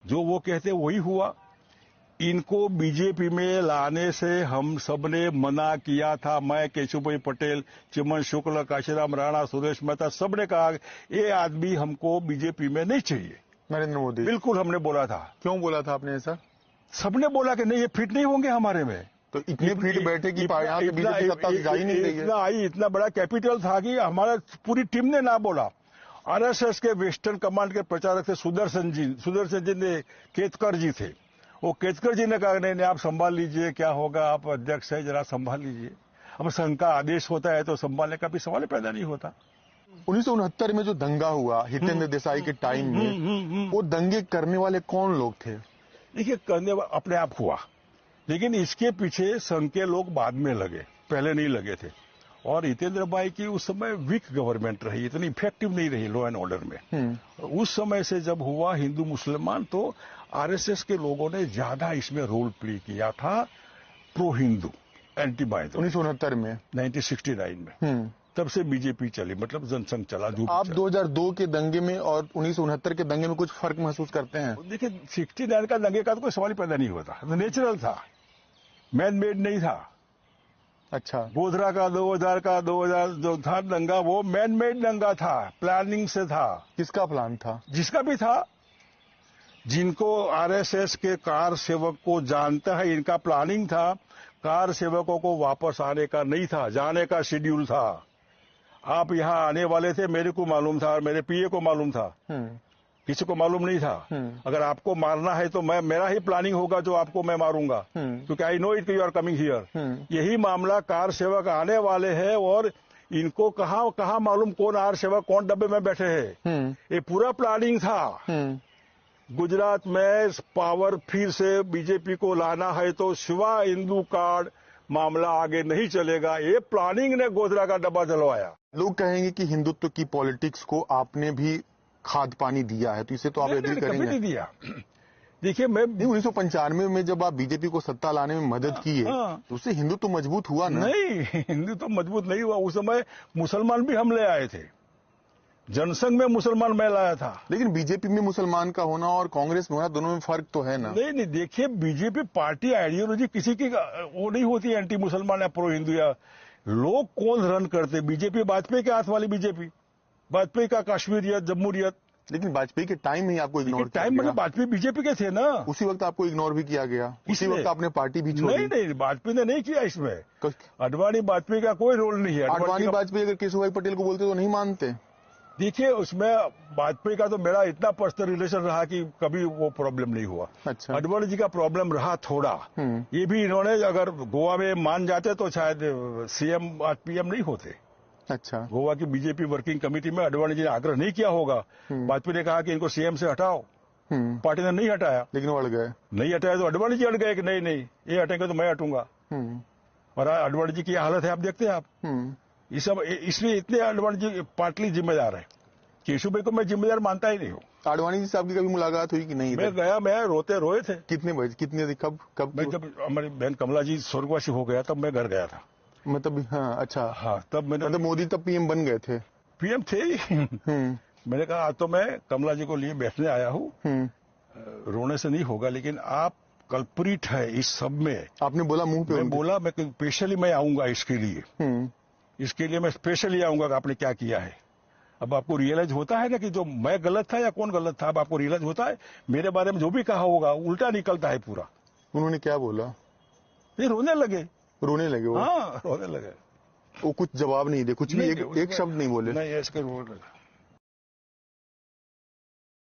जो वो कहते वही हुआ। इनको बीजेपी में लाने से हम सबने मना किया था। मैं, केशुभाई पटेल, चिमन शुक्ल, काशीराम राणा, सुरेश मेहता, सबने कहा ये आदमी हमको बीजेपी में नहीं चाहिए। नरेंद्र मोदी, बिल्कुल हमने बोला था। क्यों बोला था आपने ऐसा? सबने बोला कि नहीं, ये फिट नहीं होंगे हमारे में। तो इतने फिट बैठे कि यहाँ पे बीजेपी सत्ता जा ही नहीं रही है। इतना बड़ा कैपिटल था कि हमारा पूरी टीम ने ना बोला। आरएसएस के वेस्टर्न कमांड के प्रचारक थे सुदर्शन जी ने, केतकर जी थे। वो केतकर जी ने कहा नहीं, आप संभाल लीजिए, क्या होगा, आप अध्यक्ष है, जरा संभाल लीजिए। अब संघ का आदेश होता है तो संभालने का भी सवाल पैदा नहीं होता। 1969 में जो दंगा हुआ हितेंद्र देसाई के टाइम में, वो दंगे करने वाले कौन लोग थे? देखिए, करने अपने आप हुआ, लेकिन इसके पीछे संघ के लोग बाद में लगे, पहले नहीं लगे थे। और हितेंद्र भाई की उस समय वीक गवर्नमेंट रही, इतनी इफेक्टिव नहीं रही लॉ एंड ऑर्डर में। उस समय से जब हुआ हिंदू मुसलमान, तो आरएसएस के लोगों ने ज्यादा इसमें रोल प्ले किया था, प्रो हिंदू, एंटी बाय। 1969 में, 1969 में तब से बीजेपी चली, मतलब जनसंघ चला। आप 2002 के दंगे में और 1969 के दंगे में कुछ फर्क महसूस करते हैं? देखिए, 69 का दंगे का तो कोई सवाल ही पैदा नहीं होता, तो नेचुरल था, मैन मेड नहीं था। अच्छा, गोधरा का 2000 जो था दंगा, वो मैन मेड दंगा था, प्लानिंग से था। किसका प्लान था? जिसका भी था, जिनको आरएसएस के कार सेवक को जानता है, इनका प्लानिंग था। कार सेवकों को वापस आने का नहीं था, जाने का शेड्यूल था। आप यहाँ आने वाले थे, मेरे को मालूम था और मेरे पीए को मालूम था, किसी को मालूम नहीं था। अगर आपको मारना है तो मेरा ही प्लानिंग होगा जो आपको मैं मारूंगा, क्योंकि I know it you are coming here. यही मामला, कार सेवक आने वाले हैं और इनको कहाँ मालूम कौन आर सेवक कौन डब्बे में बैठे हैं। ये पूरा प्लानिंग था। गुजरात में पावर फिर से बीजेपी को लाना है तो शिवा हिंदू कार्ड मामला आगे नहीं चलेगा। ये प्लानिंग ने गोधरा का डब्बा जलवाया। लोग कहेंगे कि हिंदुत्व की पॉलिटिक्स को आपने भी खाद पानी दिया है, तो इसे तो आप एग्री करेंगे? कभी नहीं दिया। देखिए, मैं 1995 में जब आप बीजेपी को सत्ता लाने में मदद की है, तो उससे हिंदुत्व मजबूत हुआ ना? नहीं, हिंदुत्व मजबूत नहीं हुआ। उस समय मुसलमान भी हम ले आए थे, जनसंघ में मुसलमान मैं लाया था। लेकिन बीजेपी में मुसलमान का होना और कांग्रेस में होना, दोनों में फर्क तो है ना? नहीं, देखिए, बीजेपी पार्टी आइडियोलॉजी किसी की वो नहीं होती, एंटी मुसलमान या प्रो हिंदू। या लोग कौन रन करते? बीजेपी वाजपेयी के हाथ वाली बीजेपी, वाजपेयी का कश्मीरियत, जम्मूरियत। लेकिन वाजपेयी के टाइम में ही आपको इग्नोर किया टाइम मतलब वाजपेयी बीजेपी के थे ना, उसी वक्त आपको इग्नोर भी किया गया, उसी वक्त आपने पार्टी भी छोड़ी। नहीं, वाजपेयी ने नहीं किया इसमें। अडवाणी वाजपेयी का कोई रोल नहीं है। अडवाणी वाजपेयी अगर केशुभाई पटेल को बोलते तो नहीं मानते? देखिए, उसमें वाजपेयी का तो मेरा इतना पर्सनल रिलेशन रहा कि कभी वो प्रॉब्लम नहीं हुआ। अच्छा, अडवाणी जी का प्रॉब्लम रहा थोड़ा। ये भी इन्होंने अगर गोवा में मान जाते तो शायद सीएम आज पीएम नहीं होते। अच्छा, गोवा की बीजेपी वर्किंग कमेटी में अडवाणी जी ने आग्रह नहीं किया होगा। वाजपेयी ने कहा कि इनको सीएम से हटाओ, पार्टी ने नहीं हटाया। लेकिन अड़ गए। नहीं हटाया तो अडवाणी जी अड़ गए कि नहीं ये हटेंगे तो मैं हटूंगा। और अडवाणी जी की हालत है, आप देखते हैं आप। ये सब इसलिए इतने अडवाणी जी पार्टली जिम्मेदार है। केशुभाई को मैं जिम्मेदार मानता ही नहीं हूँ। आडवाणी जी से आपकी कभी मुलाकात हुई कि नहीं? मैं रोते रोए थे। कितने बजे, कितने, कब? मैं जब हमारी बहन कमला जी स्वर्गवासी हो गया तब मैं घर गया था। मतलब हाँ, अच्छा, हाँ, तब मैंने, मतलब मोदी तब पीएम बन गए थे? पीएम थे ही। मैंने कहा आज तो मैं कमला जी को लिए बैठने आया हूँ, रोने से नहीं होगा, लेकिन आप कल्प्रिट है इस सब में। आपने बोला मुंह पे? मैं बोला, मैं स्पेशली मैं आऊंगा इसके लिए मैं स्पेशली आऊंगा कि आपने क्या किया है। अब आपको रियलाइज होता है ना कि जो मैं गलत था या कौन गलत था। अब आपको रियलाइज होता है मेरे बारे में जो भी कहा होगा उल्टा निकलता है पूरा। उन्होंने क्या बोला? फिर रोने लगे वो? हाँ, रोने लगे। वो कुछ जवाब नहीं दे, कुछ भी एक शब्द नहीं बोले? नहीं, ऐसे रोने लगा।